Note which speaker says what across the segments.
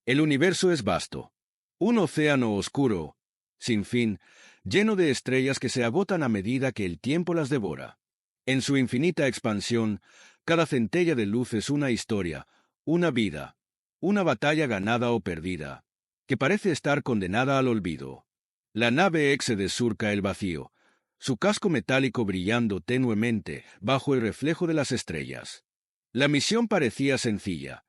Speaker 1: El universo es vasto. Un océano oscuro, sin fin, lleno de estrellas que se agotan a medida que el tiempo las devora. En su infinita expansión, cada centella de luz es una historia, una vida, una batalla ganada o perdida, que parece estar condenada al olvido. La nave Éxedes surca el vacío, su casco metálico brillando tenuemente bajo el reflejo de las estrellas. La misión parecía sencilla: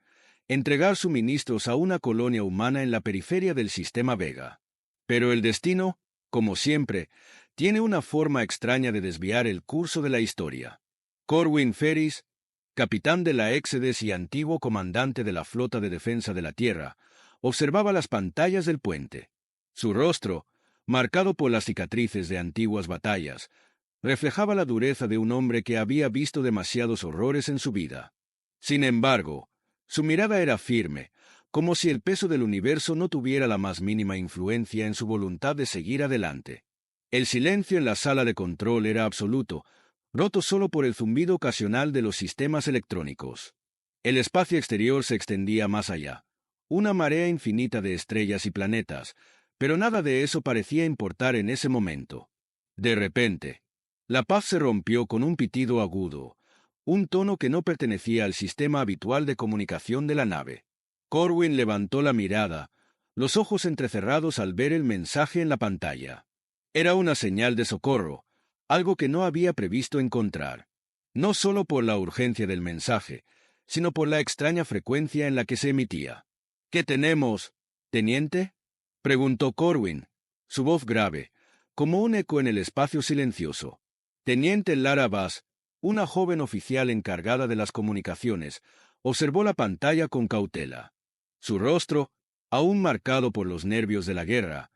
Speaker 1: entregar suministros a una colonia humana en la periferia del sistema Vega. Pero el destino, como siempre, tiene una forma extraña de desviar el curso de la historia. Corwin Ferris, capitán de la Éxedes y antiguo comandante de la Flota de Defensa de la Tierra, observaba las pantallas del puente. Su rostro, marcado por las cicatrices de antiguas batallas, reflejaba la dureza de un hombre que había visto demasiados horrores en su vida. Sin embargo, su mirada era firme, como si el peso del universo no tuviera la más mínima influencia en su voluntad de seguir adelante. El silencio en la sala de control era absoluto, roto solo por el zumbido ocasional de los sistemas electrónicos. El espacio exterior se extendía más allá, una marea infinita de estrellas y planetas, pero nada de eso parecía importar en ese momento. De repente, la paz se rompió con un pitido agudo, un tono que no pertenecía al sistema habitual de comunicación de la nave. Corwin levantó la mirada, los ojos entrecerrados al ver el mensaje en la pantalla. Era una señal de socorro, algo que no había previsto encontrar. No solo por la urgencia del mensaje, sino por la extraña frecuencia en la que se emitía. ¿Qué tenemos, teniente?, preguntó Corwin, su voz grave, como un eco en el espacio silencioso. Teniente Lara Bass, una joven oficial encargada de las comunicaciones, observó la pantalla con cautela. Su rostro, aún marcado por los nervios de la guerra,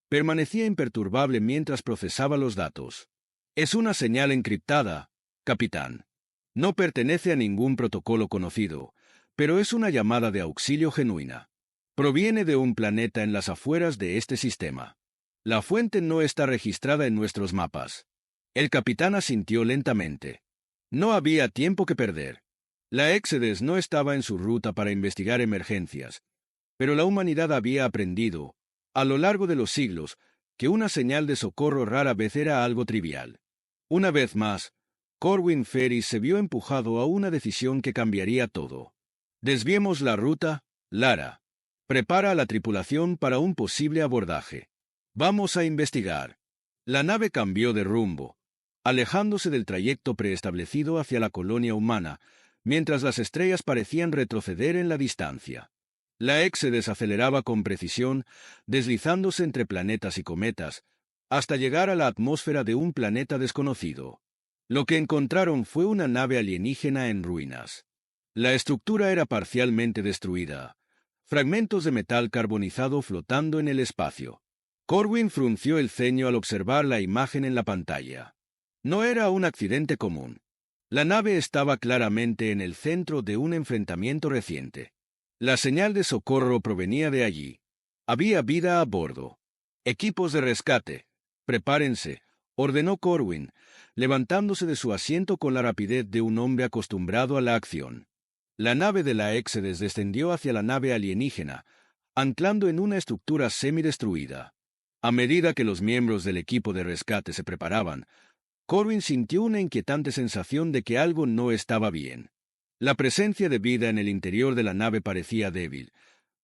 Speaker 1: permanecía imperturbable mientras procesaba los datos. Es una señal encriptada, capitán. No pertenece a ningún protocolo conocido, pero es una llamada de auxilio genuina. Proviene de un planeta en las afueras de este sistema. La fuente no está registrada en nuestros mapas. El capitán asintió lentamente. No había tiempo que perder. La Éxedes no estaba en su ruta para investigar emergencias, pero la humanidad había aprendido, a lo largo de los siglos, que una señal de socorro rara vez era algo trivial. Una vez más, Corwin Ferris se vio empujado a una decisión que cambiaría todo. Desviemos la ruta, Lara. Prepara a la tripulación para un posible abordaje. Vamos a investigar. La nave cambió de rumbo, alejándose del trayecto preestablecido hacia la colonia humana, mientras las estrellas parecían retroceder en la distancia. La Éxedes aceleraba con precisión, deslizándose entre planetas y cometas, hasta llegar a la atmósfera de un planeta desconocido. Lo que encontraron fue una nave alienígena en ruinas. La estructura era parcialmente destruida, fragmentos de metal carbonizado flotando en el espacio. Corwin frunció el ceño al observar la imagen en la pantalla. No era un accidente común. La nave estaba claramente en el centro de un enfrentamiento reciente. La señal de socorro provenía de allí. Había vida a bordo. Equipos de rescate, prepárense, ordenó Corwin, levantándose de su asiento con la rapidez de un hombre acostumbrado a la acción. La nave de la Éxedes descendió hacia la nave alienígena, anclando en una estructura semidestruida. A medida que los miembros del equipo de rescate se preparaban, Corwin sintió una inquietante sensación de que algo no estaba bien. La presencia de vida en el interior de la nave parecía débil,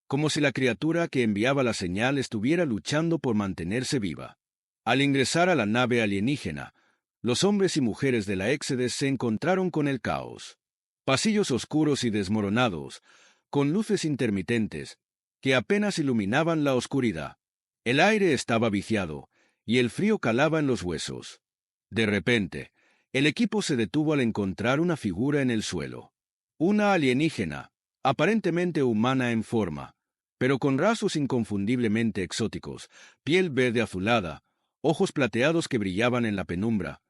Speaker 1: como si la criatura que enviaba la señal estuviera luchando por mantenerse viva. Al ingresar a la nave alienígena, los hombres y mujeres de la Éxedes se encontraron con el caos. Pasillos oscuros y desmoronados, con luces intermitentes, que apenas iluminaban la oscuridad. El aire estaba viciado, y el frío calaba en los huesos. De repente, el equipo se detuvo al encontrar una figura en el suelo. Una alienígena, aparentemente humana en forma, pero con rasgos inconfundiblemente exóticos, piel verde azulada, ojos plateados que brillaban en la penumbra,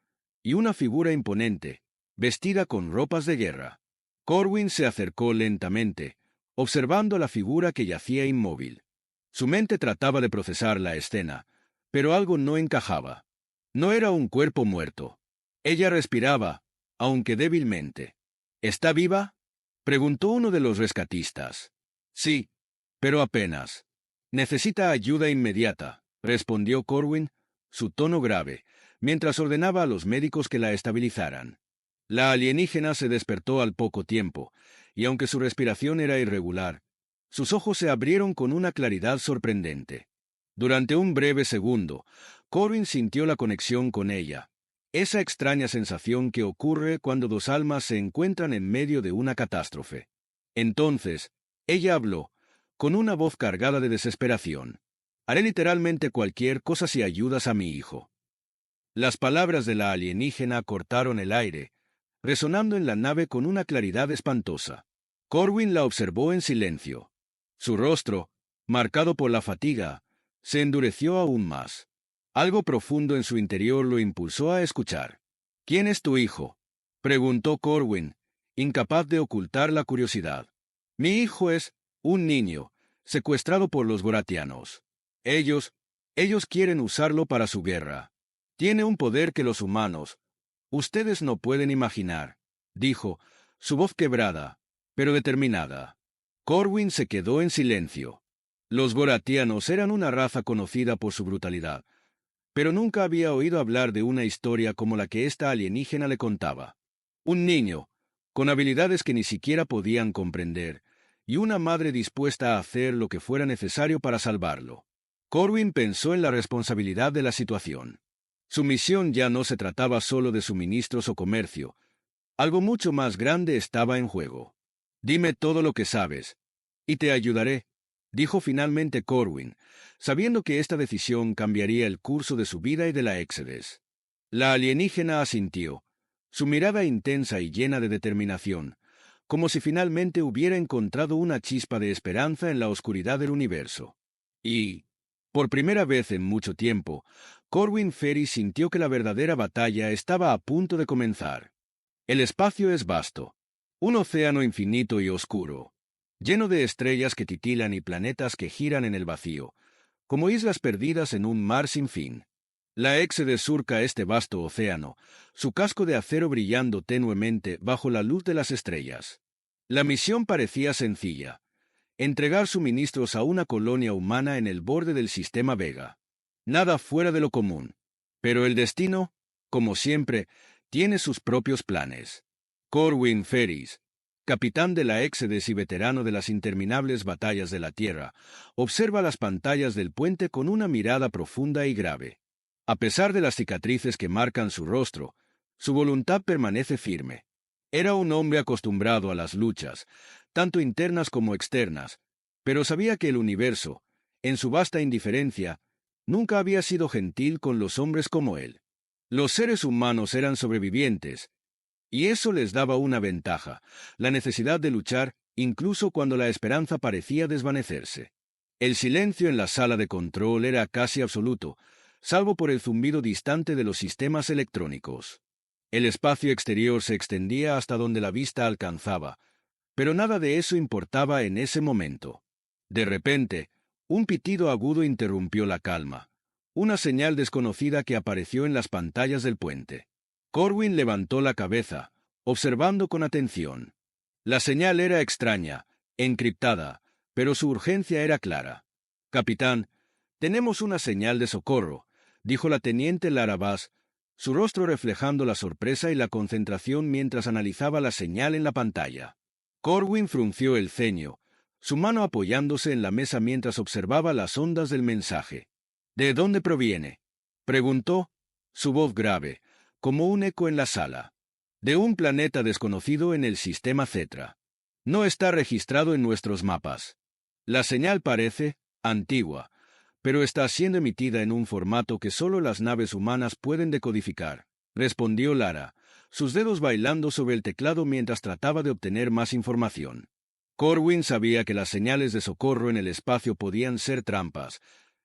Speaker 1: y una figura imponente, vestida con ropas de guerra. Corwin se acercó lentamente, observando la figura que yacía inmóvil. Su mente trataba de procesar la escena, pero algo no encajaba. No era un cuerpo muerto. Ella respiraba, aunque débilmente. ¿Está viva?, preguntó uno de los rescatistas. Sí, Pero apenas. Necesita ayuda inmediata, respondió Corwin, su tono grave, mientras ordenaba a los médicos que la estabilizaran. La alienígena se despertó al poco tiempo, y aunque su respiración era irregular, sus ojos se abrieron con una claridad sorprendente. Durante un breve segundo, Corwin sintió la conexión con ella, esa extraña sensación que ocurre cuando dos almas se encuentran en medio de una catástrofe. Entonces, ella habló, con una voz cargada de desesperación. Haré literalmente cualquier cosa si ayudas a mi hijo. Las palabras de la alienígena cortaron el aire, resonando en la nave con una claridad espantosa. Corwin la observó en silencio. Su rostro, marcado por la fatiga, se endureció aún más. Algo profundo en su interior lo impulsó a escuchar. «¿Quién es tu hijo?», preguntó Corwin, incapaz de ocultar la curiosidad. «Mi hijo es un niño, secuestrado por los Goratianos. Ellos quieren usarlo para su guerra. Tiene un poder que los humanos, ustedes no pueden imaginar», dijo, su voz quebrada, pero determinada. Corwin se quedó en silencio. Los Goratianos eran una raza conocida por su brutalidad, pero nunca había oído hablar de una historia como la que esta alienígena le contaba. Un niño, con habilidades que ni siquiera podían comprender, y una madre dispuesta a hacer lo que fuera necesario para salvarlo. Corwin pensó en la responsabilidad de la situación. Su misión ya no se trataba solo de suministros o comercio. Algo mucho más grande estaba en juego. «Dime todo lo que sabes, y te ayudaré», dijo finalmente Corwin, sabiendo que esta decisión cambiaría el curso de su vida y de la Éxedes. La alienígena asintió, su mirada intensa y llena de determinación, como si finalmente hubiera encontrado una chispa de esperanza en la oscuridad del universo. Y, por primera vez en mucho tiempo, Corwin Ferry sintió que la verdadera batalla estaba a punto de comenzar. El espacio es vasto, un océano infinito y oscuro, lleno de estrellas que titilan y planetas que giran en el vacío, como islas perdidas en un mar sin fin. La Éxedes surca este vasto océano, su casco de acero brillando tenuemente bajo la luz de las estrellas. La misión parecía sencilla: entregar suministros a una colonia humana en el borde del sistema Vega. Nada fuera de lo común. Pero el destino, como siempre, tiene sus propios planes. Corwin Ferris, capitán de la Éxedes y veterano de las interminables batallas de la Tierra, observa las pantallas del puente con una mirada profunda y grave. A pesar de las cicatrices que marcan su rostro, su voluntad permanece firme. Era un hombre acostumbrado a las luchas, tanto internas como externas, pero sabía que el universo, en su vasta indiferencia, nunca había sido gentil con los hombres como él. Los seres humanos eran sobrevivientes, y eso les daba una ventaja: la necesidad de luchar, incluso cuando la esperanza parecía desvanecerse. El silencio en la sala de control era casi absoluto, salvo por el zumbido distante de los sistemas electrónicos. El espacio exterior se extendía hasta donde la vista alcanzaba, pero nada de eso importaba en ese momento. De repente, un pitido agudo interrumpió la calma, una señal desconocida que apareció en las pantallas del puente. Corwin levantó la cabeza, observando con atención. La señal era extraña, encriptada, pero su urgencia era clara. «Capitán, tenemos una señal de socorro», dijo la teniente Lara Bass, su rostro reflejando la sorpresa y la concentración mientras analizaba la señal en la pantalla. Corwin frunció el ceño, su mano apoyándose en la mesa mientras observaba las ondas del mensaje. «¿De dónde proviene?», preguntó, su voz grave, como un eco en la sala. «De un planeta desconocido en el sistema Cetra. No está registrado en nuestros mapas. La señal parece antigua, pero está siendo emitida en un formato que solo las naves humanas pueden decodificar», respondió Lara, sus dedos bailando sobre el teclado mientras trataba de obtener más información. Corwin sabía que las señales de socorro en el espacio podían ser trampas,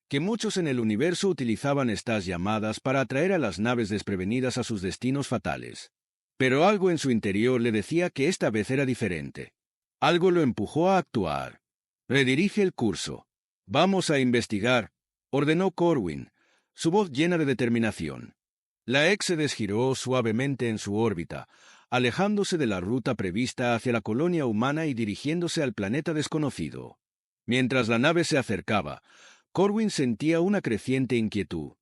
Speaker 1: que muchos en el universo utilizaban estas llamadas para atraer a las naves desprevenidas a sus destinos fatales. Pero algo en su interior le decía que esta vez era diferente. Algo lo empujó a actuar. «Redirige el curso. Vamos a investigar», ordenó Corwin, su voz llena de determinación. La Éxedes giró suavemente en su órbita, alejándose de la ruta prevista hacia la colonia humana y dirigiéndose al planeta desconocido. Mientras la nave se acercaba, Corwin sentía una creciente inquietud,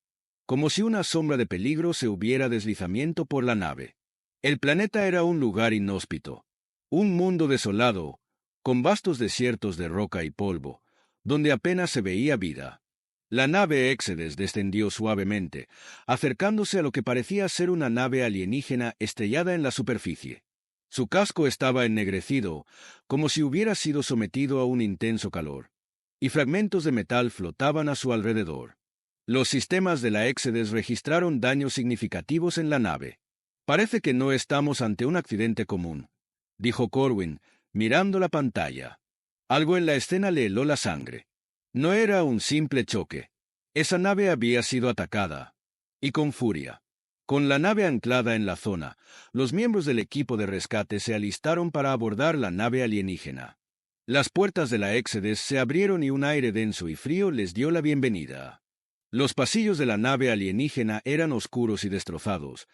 Speaker 1: como si una sombra de peligro se hubiera deslizamiento por la nave. El planeta era un lugar inhóspito, un mundo desolado, con vastos desiertos de roca y polvo, donde apenas se veía vida. La nave Éxedes descendió suavemente, acercándose a lo que parecía ser una nave alienígena estrellada en la superficie. Su casco estaba ennegrecido, como si hubiera sido sometido a un intenso calor, y fragmentos de metal flotaban a su alrededor. Los sistemas de la Éxedes registraron daños significativos en la nave. «Parece que no estamos ante un accidente común», dijo Corwin, mirando la pantalla. Algo en la escena le heló la sangre. No era un simple choque. Esa nave había sido atacada, y con furia. Con la nave anclada en la zona, los miembros del equipo de rescate se alistaron para abordar la nave alienígena. Las puertas de la Éxedes se abrieron y un aire denso y frío les dio la bienvenida. Los pasillos de la nave alienígena eran oscuros y destrozados,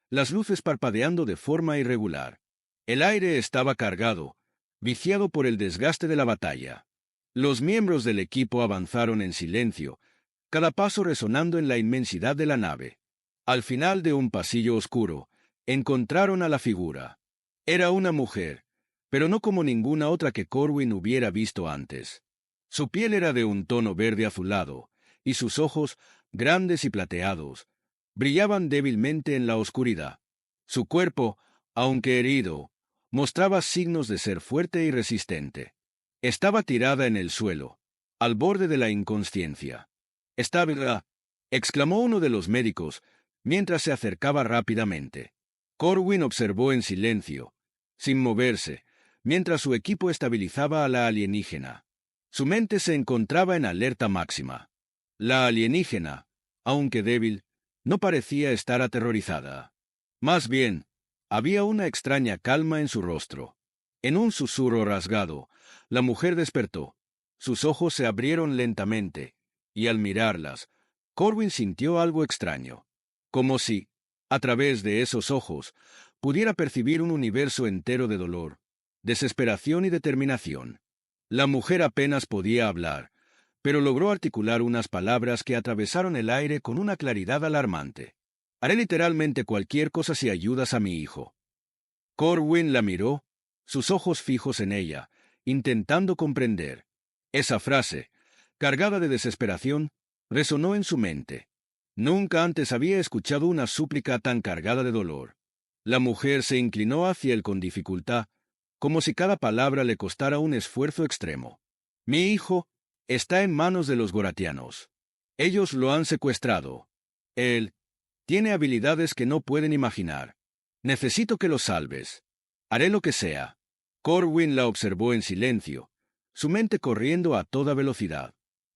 Speaker 1: las luces parpadeando de forma irregular. El aire estaba cargado, viciado por el desgaste de la batalla. Los miembros del equipo avanzaron en silencio, cada paso resonando en la inmensidad de la nave. Al final de un pasillo oscuro, encontraron a la figura. Era una mujer, pero no como ninguna otra que Corwin hubiera visto antes. Su piel era de un tono verde azulado, y sus ojos, grandes y plateados, brillaban débilmente en la oscuridad. Su cuerpo, aunque herido, mostraba signos de ser fuerte y resistente. Estaba tirada en el suelo, al borde de la inconsciencia. «¿Está viva?», exclamó uno de los médicos, mientras se acercaba rápidamente. Corwin observó en silencio, sin moverse, mientras su equipo estabilizaba a la alienígena. Su mente se encontraba en alerta máxima. La alienígena, aunque débil, no parecía estar aterrorizada. Más bien, había una extraña calma en su rostro. En un susurro rasgado, la mujer despertó. Sus ojos se abrieron lentamente, y al mirarlas, Corwin sintió algo extraño. Como si, a través de esos ojos, pudiera percibir un universo entero de dolor, desesperación y determinación. La mujer apenas podía hablar, pero logró articular unas palabras que atravesaron el aire con una claridad alarmante. «Haré literalmente cualquier cosa si ayudas a mi hijo». Corwin la miró, sus ojos fijos en ella, intentando comprender. Esa frase, cargada de desesperación, resonó en su mente. Nunca antes había escuchado una súplica tan cargada de dolor. La mujer se inclinó hacia él con dificultad, como si cada palabra le costara un esfuerzo extremo. «Mi hijo está en manos de los goratianos. Ellos lo han secuestrado. Él tiene habilidades que no pueden imaginar. Necesito que lo salves. Haré lo que sea». Corwin la observó en silencio, su mente corriendo a toda velocidad.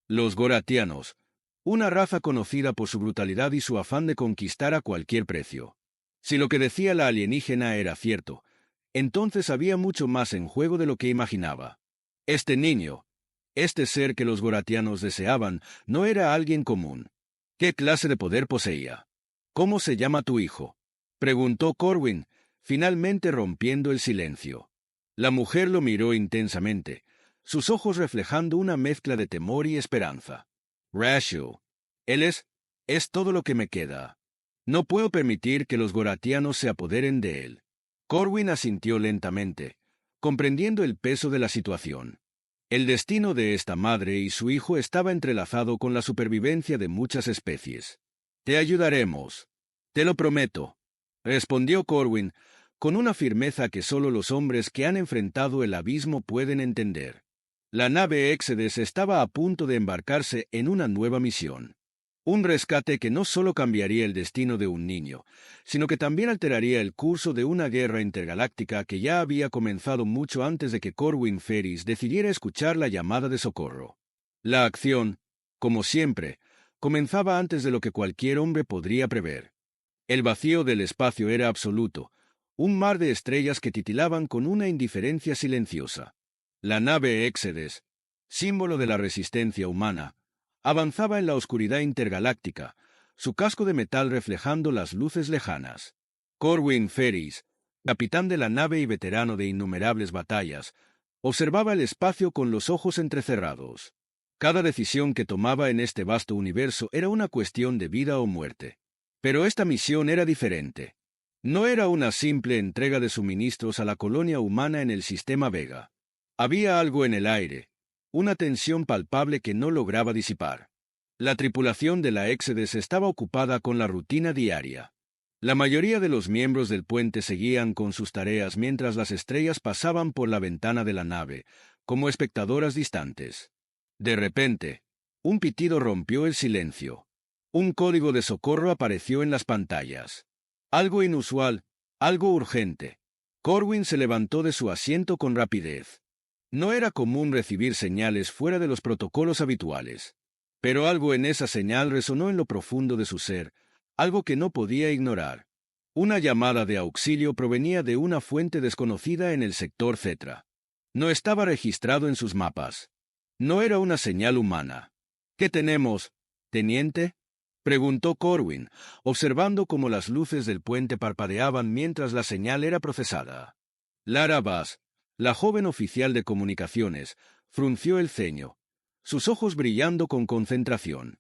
Speaker 1: Los goratianos, una raza conocida por su brutalidad y su afán de conquistar a cualquier precio. Si lo que decía la alienígena era cierto, entonces había mucho más en juego de lo que imaginaba. Este niño, este ser que los goratianos deseaban, no era alguien común. ¿Qué clase de poder poseía? «¿Cómo se llama tu hijo?», preguntó Corwin, finalmente rompiendo el silencio. La mujer lo miró intensamente, sus ojos reflejando una mezcla de temor y esperanza. «Rashul. Él es todo lo que me queda. No puedo permitir que los goratianos se apoderen de él». Corwin asintió lentamente, comprendiendo el peso de la situación. El destino de esta madre y su hijo estaba entrelazado con la supervivencia de muchas especies. «Te ayudaremos. Te lo prometo», respondió Corwin, con una firmeza que solo los hombres que han enfrentado el abismo pueden entender. La nave Éxedes estaba a punto de embarcarse en una nueva misión. Un rescate que no solo cambiaría el destino de un niño, sino que también alteraría el curso de una guerra intergaláctica que ya había comenzado mucho antes de que Corwin Ferris decidiera escuchar la llamada de socorro. La acción, como siempre, comenzaba antes de lo que cualquier hombre podría prever. El vacío del espacio era absoluto, un mar de estrellas que titilaban con una indiferencia silenciosa. La nave Éxedes, símbolo de la resistencia humana, avanzaba en la oscuridad intergaláctica, su casco de metal reflejando las luces lejanas. Corwin Ferris, capitán de la nave y veterano de innumerables batallas, Observaba el espacio con los ojos entrecerrados. Cada decisión que tomaba en este vasto universo era una cuestión de vida o muerte. Pero esta misión era diferente. No era una simple entrega de suministros a la colonia humana en el sistema Vega. Había algo en el aire, una tensión palpable que no lograba disipar. La tripulación de la Éxedes estaba ocupada con la rutina diaria. La mayoría de los miembros del puente seguían con sus tareas mientras las estrellas pasaban por la ventana de la nave, como espectadoras distantes. De repente, un pitido rompió el silencio. Un código de socorro apareció en las pantallas. Algo inusual, algo urgente. Corwin se levantó de su asiento con rapidez. No era común recibir señales fuera de los protocolos habituales. Pero algo en esa señal resonó en lo profundo de su ser, algo que no podía ignorar. Una llamada de auxilio provenía de una fuente desconocida en el sector Cetra. No estaba registrado en sus mapas. No era una señal humana. ¿Qué tenemos, teniente?, preguntó Corwin, observando cómo las luces del puente parpadeaban mientras la señal era procesada. Lara Bass, la joven oficial de comunicaciones, frunció el ceño, sus ojos brillando con concentración.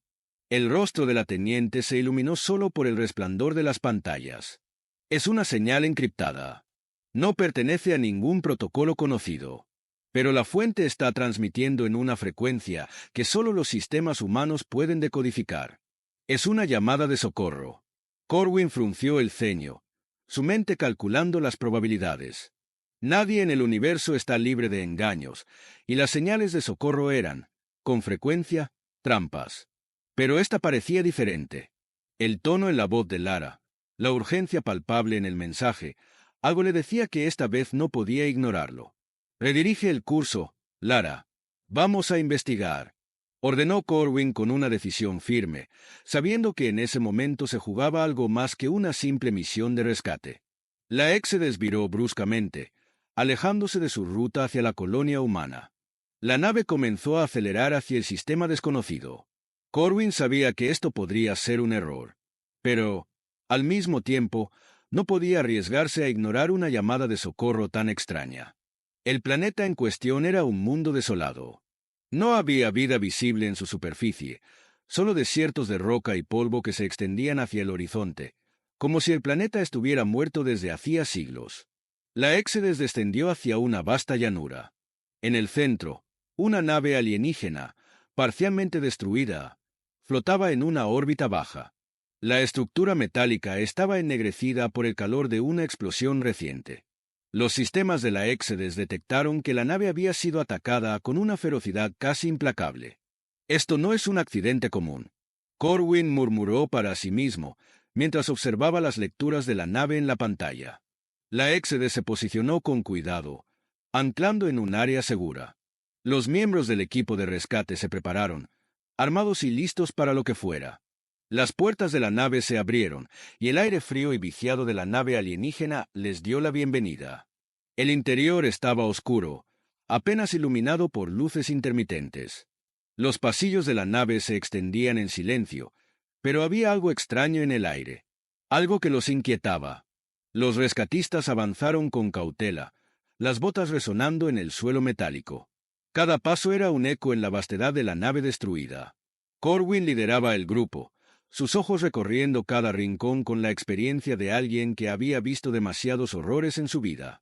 Speaker 1: El rostro de la teniente se iluminó solo por el resplandor de las pantallas. Es una señal encriptada. No pertenece a ningún protocolo conocido. Pero la fuente está transmitiendo en una frecuencia que solo los sistemas humanos pueden decodificar. Es una llamada de socorro. Corwin frunció el ceño, su mente calculando las probabilidades. Nadie en el universo está libre de engaños, y las señales de socorro eran, con frecuencia, trampas. Pero esta parecía diferente. El tono en la voz de Lara, la urgencia palpable en el mensaje, algo le decía que esta vez no podía ignorarlo. Redirige el curso, Lara. Vamos a investigar, ordenó Corwin con una decisión firme, sabiendo que en ese momento se jugaba algo más que una simple misión de rescate. La ex se desviró bruscamente, alejándose de su ruta hacia la colonia humana. La nave comenzó a acelerar hacia el sistema desconocido. Corwin sabía que esto podría ser un error, pero, al mismo tiempo, no podía arriesgarse a ignorar una llamada de socorro tan extraña. El planeta en cuestión era un mundo desolado. No había vida visible en su superficie, solo desiertos de roca y polvo que se extendían hacia el horizonte, como si el planeta estuviera muerto desde hacía siglos. La Éxedes descendió hacia una vasta llanura. En el centro, una nave alienígena, parcialmente destruida, flotaba en una órbita baja. La estructura metálica estaba ennegrecida por el calor de una explosión reciente. Los sistemas de la Éxedes detectaron que la nave había sido atacada con una ferocidad casi implacable. Esto no es un accidente común, Corwin murmuró para sí mismo, mientras observaba las lecturas de la nave en la pantalla. La Éxedes se posicionó con cuidado, anclando en un área segura. Los miembros del equipo de rescate se prepararon, armados y listos para lo que fuera. Las puertas de la nave se abrieron, y el aire frío y viciado de la nave alienígena les dio la bienvenida. El interior estaba oscuro, apenas iluminado por luces intermitentes. Los pasillos de la nave se extendían en silencio, pero había algo extraño en el aire, algo que los inquietaba. Los rescatistas avanzaron con cautela, las botas resonando en el suelo metálico. Cada paso era un eco en la vastedad de la nave destruida. Corwin lideraba el grupo, sus ojos recorriendo cada rincón con la experiencia de alguien que había visto demasiados horrores en su vida.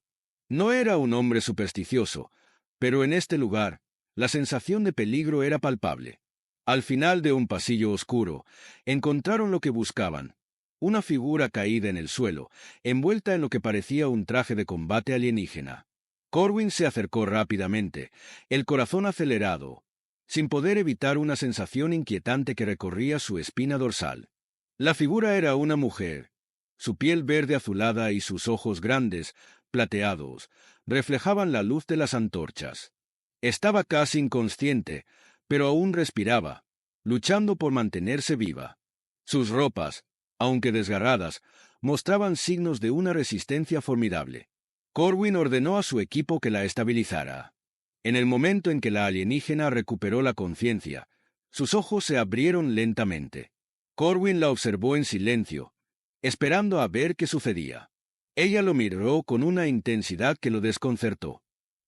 Speaker 1: No era un hombre supersticioso, pero en este lugar, la sensación de peligro era palpable. Al final de un pasillo oscuro, encontraron lo que buscaban, una figura caída en el suelo, envuelta en lo que parecía un traje de combate alienígena. Corwin se acercó rápidamente, el corazón acelerado, sin poder evitar una sensación inquietante que recorría su espina dorsal. La figura era una mujer. Su piel verde azulada y sus ojos grandes, plateados, reflejaban la luz de las antorchas. Estaba casi inconsciente, pero aún respiraba, luchando por mantenerse viva. Sus ropas, aunque desgarradas, mostraban signos de una resistencia formidable. Corwin ordenó a su equipo que la estabilizara. En el momento en que la alienígena recuperó la conciencia, sus ojos se abrieron lentamente. Corwin la observó en silencio, esperando a ver qué sucedía. Ella lo miró con una intensidad que lo desconcertó.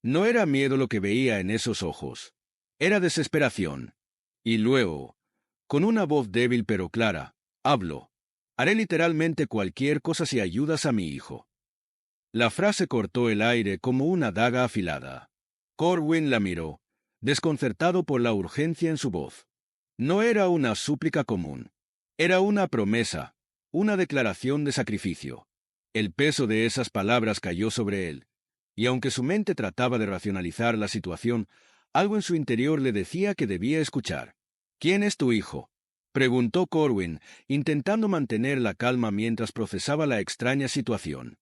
Speaker 1: No era miedo lo que veía en esos ojos. Era desesperación. Y luego, con una voz débil pero clara, habló. Haré literalmente cualquier cosa si ayudas a mi hijo. La frase cortó el aire como una daga afilada. Corwin la miró, desconcertado por la urgencia en su voz. No era una súplica común. Era una promesa, una declaración de sacrificio. El peso de esas palabras cayó sobre él, y aunque su mente trataba de racionalizar la situación, algo en su interior le decía que debía escuchar. ¿Quién es tu hijo?, preguntó Corwin, intentando mantener la calma mientras procesaba la extraña situación.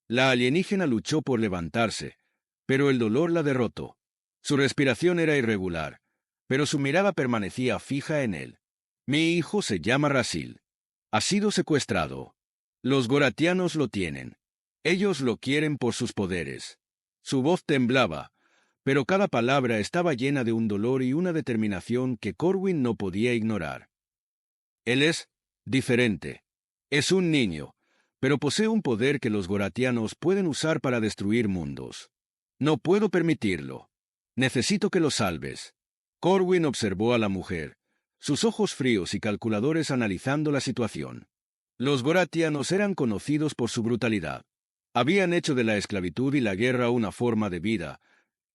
Speaker 1: La alienígena luchó por levantarse, pero el dolor la derrotó. Su respiración era irregular, pero su mirada permanecía fija en él. Mi hijo se llama Rasil. Ha sido secuestrado. Los goratianos lo tienen. Ellos lo quieren por sus poderes. Su voz temblaba, pero cada palabra estaba llena de un dolor y una determinación que Corwin no podía ignorar. Él es diferente. Es un niño, pero posee un poder que los goratianos pueden usar para destruir mundos. No puedo permitirlo. Necesito que lo salves. Corwin observó a la mujer, sus ojos fríos y calculadores analizando la situación. Los goratianos eran conocidos por su brutalidad. Habían hecho de la esclavitud y la guerra una forma de vida,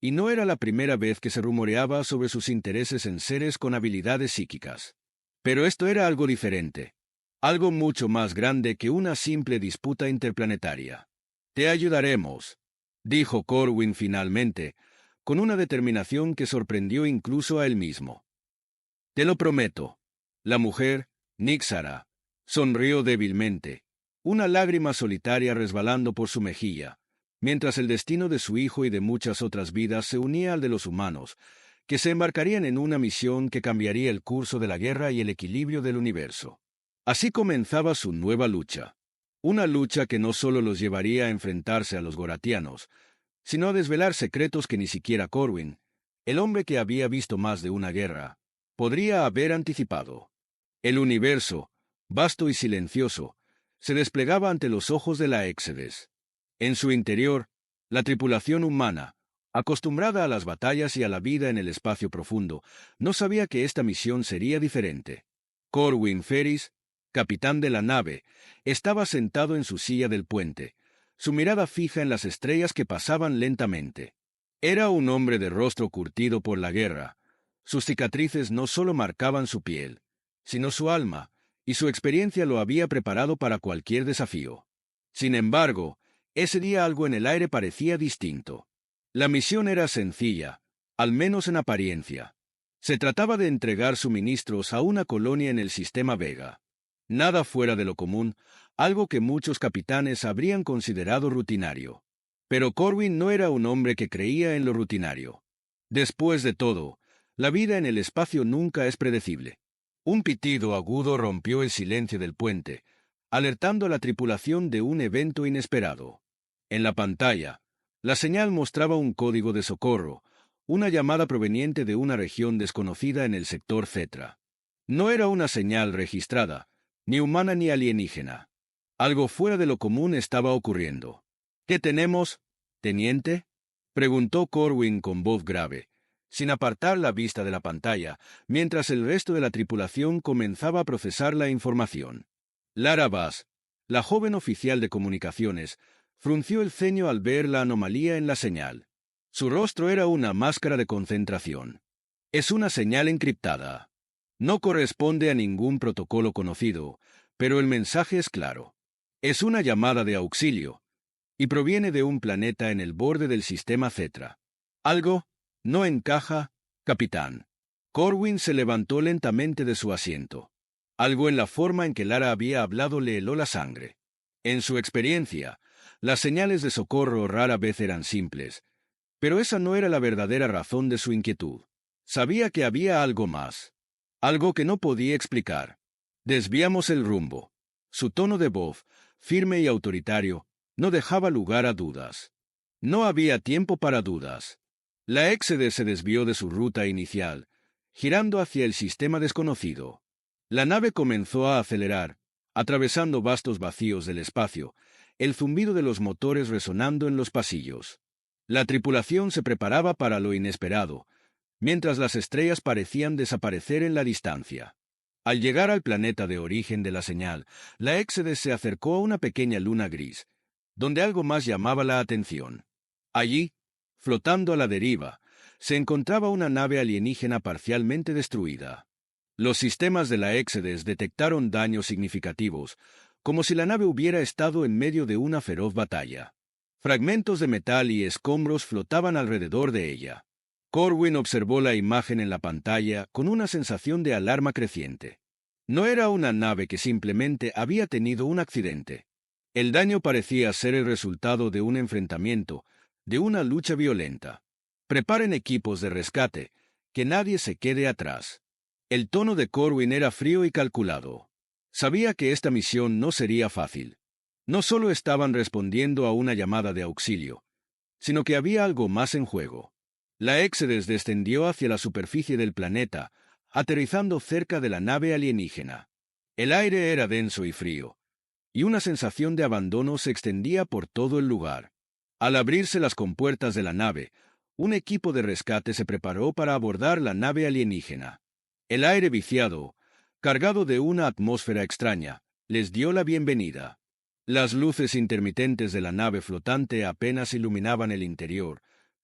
Speaker 1: y no era la primera vez que se rumoreaba sobre sus intereses en seres con habilidades psíquicas. Pero esto era algo diferente, algo mucho más grande que una simple disputa interplanetaria. Te ayudaremos, dijo Corwin finalmente, con una determinación que sorprendió incluso a él mismo. Te lo prometo. La mujer, Nixara, sonrió débilmente, una lágrima solitaria resbalando por su mejilla, mientras el destino de su hijo y de muchas otras vidas se unía al de los humanos, que se embarcarían en una misión que cambiaría el curso de la guerra y el equilibrio del universo. Así comenzaba su nueva lucha. Una lucha que no solo los llevaría a enfrentarse a los goratianos, sino a desvelar secretos que ni siquiera Corwin, el hombre que había visto más de una guerra, podría haber anticipado. El universo, vasto y silencioso, se desplegaba ante los ojos de la Éxedes. En su interior, la tripulación humana, acostumbrada a las batallas y a la vida en el espacio profundo, no sabía que esta misión sería diferente. Corwin Ferris, capitán de la nave, estaba sentado en su silla del puente, su mirada fija en las estrellas que pasaban lentamente. Era un hombre de rostro curtido por la guerra. Sus cicatrices no solo marcaban su piel, sino su alma, y su experiencia lo había preparado para cualquier desafío. Sin embargo, ese día algo en el aire parecía distinto. La misión era sencilla, al menos en apariencia. Se trataba de entregar suministros a una colonia en el sistema Vega. Nada fuera de lo común, algo que muchos capitanes habrían considerado rutinario. Pero Corwin no era un hombre que creía en lo rutinario. Después de todo, la vida en el espacio nunca es predecible. Un pitido agudo rompió el silencio del puente, alertando a la tripulación de un evento inesperado. En la pantalla, la señal mostraba un código de socorro, una llamada proveniente de una región desconocida en el sector Cetra. No era una señal registrada, ni humana ni alienígena. Algo fuera de lo común estaba ocurriendo. ¿Qué tenemos, teniente?, preguntó Corwin con voz grave, sin apartar la vista de la pantalla, mientras el resto de la tripulación comenzaba a procesar la información. Lara Bass, la joven oficial de comunicaciones, frunció el ceño al ver la anomalía en la señal. Su rostro era una máscara de concentración. Es una señal encriptada. No corresponde a ningún protocolo conocido, pero el mensaje es claro. Es una llamada de auxilio, y proviene de un planeta en el borde del sistema Cetra. Algo no encaja, capitán. Corwin se levantó lentamente de su asiento. Algo en la forma en que Lara había hablado le heló la sangre. En su experiencia, las señales de socorro rara vez eran simples, pero esa no era la verdadera razón de su inquietud. Sabía que había algo más, algo que no podía explicar. Desviamos el rumbo. Su tono de voz, firme y autoritario, no dejaba lugar a dudas. No había tiempo para dudas. La Éxedes se desvió de su ruta inicial, girando hacia el sistema desconocido. La nave comenzó a acelerar, atravesando vastos vacíos del espacio, el zumbido de los motores resonando en los pasillos. La tripulación se preparaba para lo inesperado, mientras las estrellas parecían desaparecer en la distancia. Al llegar al planeta de origen de la señal, la Éxedes se acercó a una pequeña luna gris, donde algo más llamaba la atención. Allí, flotando a la deriva, se encontraba una nave alienígena parcialmente destruida. Los sistemas de la Éxedes detectaron daños significativos, como si la nave hubiera estado en medio de una feroz batalla. Fragmentos de metal y escombros flotaban alrededor de ella. Corwin observó la imagen en la pantalla con una sensación de alarma creciente. No era una nave que simplemente había tenido un accidente. El daño parecía ser el resultado de un enfrentamiento, de una lucha violenta. Preparen equipos de rescate, que nadie se quede atrás. El tono de Corwin era frío y calculado. Sabía que esta misión no sería fácil. No solo estaban respondiendo a una llamada de auxilio, sino que había algo más en juego. La Éxedes descendió hacia la superficie del planeta, aterrizando cerca de la nave alienígena. El aire era denso y frío, y una sensación de abandono se extendía por todo el lugar. Al abrirse las compuertas de la nave, un equipo de rescate se preparó para abordar la nave alienígena. El aire viciado, cargado de una atmósfera extraña, les dio la bienvenida. Las luces intermitentes de la nave flotante apenas iluminaban el interior,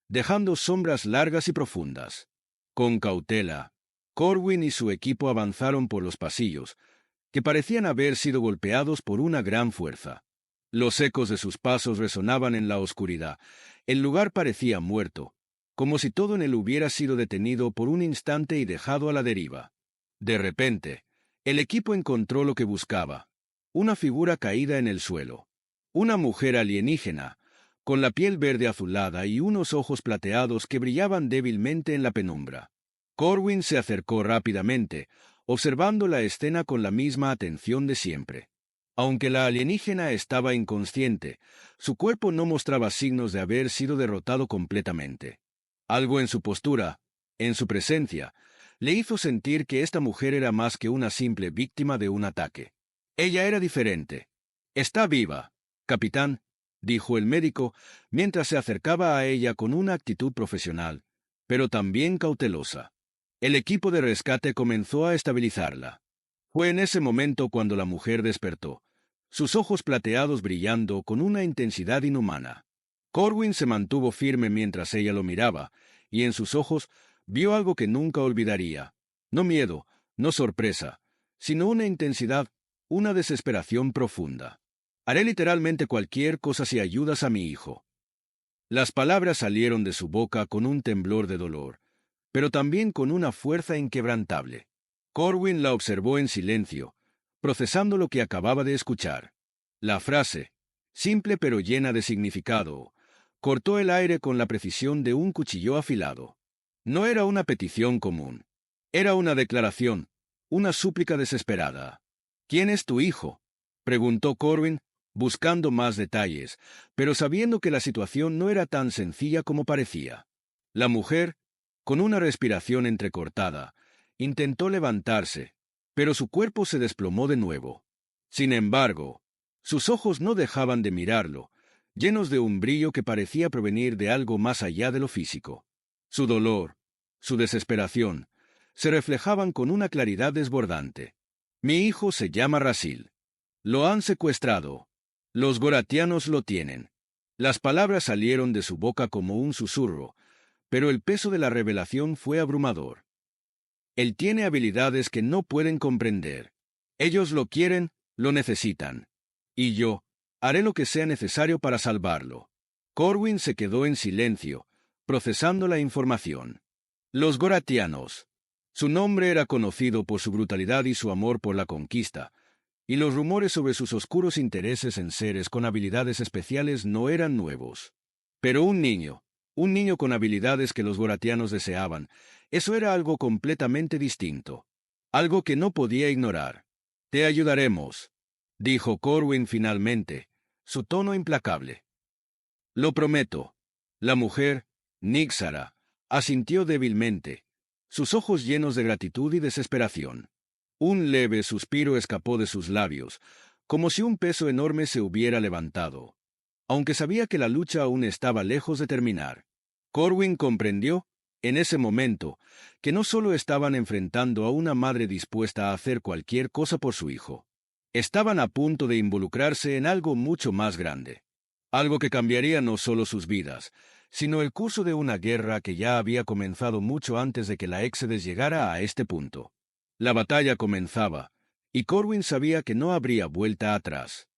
Speaker 1: dejando sombras largas y profundas. Con cautela, Corwin y su equipo avanzaron por los pasillos, que parecían haber sido golpeados por una gran fuerza. Los ecos de sus pasos resonaban en la oscuridad. El lugar parecía muerto, como si todo en él hubiera sido detenido por un instante y dejado a la deriva. De repente, el equipo encontró lo que buscaba: una figura caída en el suelo. Una mujer alienígena, con la piel verde azulada y unos ojos plateados que brillaban débilmente en la penumbra. Corwin se acercó rápidamente, observando la escena con la misma atención de siempre. Aunque la alienígena estaba inconsciente, su cuerpo no mostraba signos de haber sido derrotado completamente. Algo en su postura, en su presencia, le hizo sentir que esta mujer era más que una simple víctima de un ataque. Ella era diferente. «Está viva, capitán», dijo el médico, mientras se acercaba a ella con una actitud profesional, pero también cautelosa. El equipo de rescate comenzó a estabilizarla. Fue en ese momento cuando la mujer despertó, sus ojos plateados brillando con una intensidad inhumana. Corwin se mantuvo firme mientras ella lo miraba, y en sus ojos vio algo que nunca olvidaría. No miedo, no sorpresa, sino una intensidad, una desesperación profunda. «Haré literalmente cualquier cosa si ayudas a mi hijo». Las palabras salieron de su boca con un temblor de dolor, pero también con una fuerza inquebrantable. Corwin la observó en silencio, procesando lo que acababa de escuchar. La frase, simple pero llena de significado, cortó el aire con la precisión de un cuchillo afilado. No era una petición común. Era una declaración, una súplica desesperada. «¿Quién es tu hijo?», preguntó Corwin, buscando más detalles, pero sabiendo que la situación no era tan sencilla como parecía. La mujer, con una respiración entrecortada, intentó levantarse, pero su cuerpo se desplomó de nuevo. Sin embargo, sus ojos no dejaban de mirarlo, llenos de un brillo que parecía provenir de algo más allá de lo físico. Su dolor, su desesperación, se reflejaban con una claridad desbordante. «Mi hijo se llama Rasil. Lo han secuestrado. Los goratianos lo tienen». Las palabras salieron de su boca como un susurro, pero el peso de la revelación fue abrumador. Él tiene habilidades que no pueden comprender. Ellos lo quieren, lo necesitan. Y yo haré lo que sea necesario para salvarlo. Corwin se quedó en silencio, procesando la información. Los goratianos. Su nombre era conocido por su brutalidad y su amor por la conquista, y los rumores sobre sus oscuros intereses en seres con habilidades especiales no eran nuevos. Pero un niño con habilidades que los goratianos deseaban, eso era algo completamente distinto. Algo que no podía ignorar. «Te ayudaremos», dijo Corwin finalmente, su tono implacable. «Lo prometo». La mujer, Nixara, asintió débilmente, sus ojos llenos de gratitud y desesperación. Un leve suspiro escapó de sus labios, como si un peso enorme se hubiera levantado. aunque sabía que la lucha aún estaba lejos de terminar. Corwin comprendió, en ese momento, que no solo estaban enfrentando a una madre dispuesta a hacer cualquier cosa por su hijo. Estaban a punto de involucrarse en algo mucho más grande. Algo que cambiaría no solo sus vidas, sino el curso de una guerra que ya había comenzado mucho antes de que la Éxodes llegara a este punto. La batalla comenzaba, y Corwin sabía que no habría vuelta atrás.